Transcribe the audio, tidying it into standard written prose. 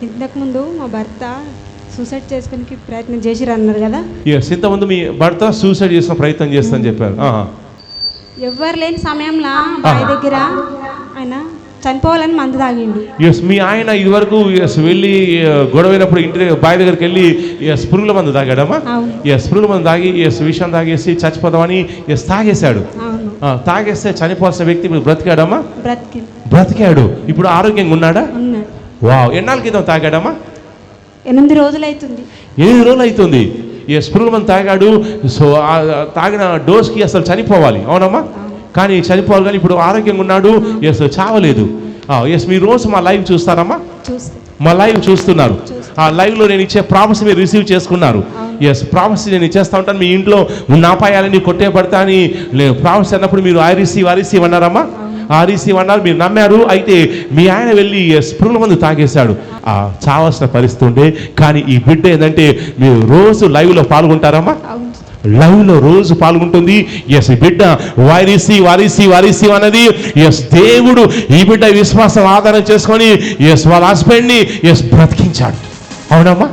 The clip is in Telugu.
ఇంతకుముందు మా భర్త సూసైడ్ చేసుకోవడానికి ప్రయత్నం చేసిరు అన్నారు కదా. ఇంతకుముందు మీ భర్త సూసైడ్ చేసిన ప్రయత్నం చేస్తాను చెప్పారు. ఎవ్వరు లేని సమయంలో బావి దగ్గర ఆయన చనిపోవాలని మందు తాగిండి. మీ ఆయన ఇదివరకు వెళ్ళి గొడవైనప్పుడు ఇంటి బావి దగ్గరికి వెళ్ళి పురుగుల మందు తాగాడమ్మా. పురుగుల మందు తాగి విషయం తాగేసి చచ్చిపోదామని తాగేశాడు. తాగేస్తే చనిపోవాల్సిన వ్యక్తి ఇప్పుడు బ్రతికాడమ్మా. బ్రతికాడు. ఇప్పుడు ఆరోగ్యంగా ఉన్నాడా? వావ్. ఎన్నాళ్ళ క్రితం తాగాడమ్మా? 8 రోజులు అవుతుంది. 8 రోజులు అవుతుంది. పురుగుల మందు తాగాడు. సో తాగిన డోస్కి అసలు చనిపోవాలి, అవునమ్మా? కానీ చనిపోవాలి, కానీ ఇప్పుడు ఆరోగ్యంగా ఉన్నాడు. చావలేదు. మీరు రోజు మా లైవ్ చూస్తారమ్మా? మా లైవ్ చూస్తున్నారు. ఆ లైవ్లో నేను ఇచ్చే ప్రామిస్ మీరు రిసీవ్ చేసుకున్నారు. ప్రామిస్ నేను ఇచ్చేస్తా ఉంటాను. మీ ఇంట్లో ఉన్న అపాయాలని కొట్టేపడతా అని ప్రామిస్ అన్నప్పుడు మీరు ఐ రిసీవ్ అన్నారమ్మా. ఆ రిసీవ్ అన్నారు, మీరు నమ్మారు. అయితే మీ ఆయన వెళ్ళి పురుగుల మందు తాగేశాడు. చావాల్సిన పరిస్థితి ఉండే. కానీ ఈ బిడ్డ ఏంటంటే మీరు రోజు లైవ్లో పాల్గొంటారమ్మా. లైవ్లో రోజు పాల్గొంటుంది. ఈ బిడ్డ వారిసి అన్నది దేవుడు ఈ బిడ్డ విశ్వాసం ఆధారం చేసుకొని వాళ్ళ హస్బెండ్ని బ్రతికించాడు, అవునమ్మా.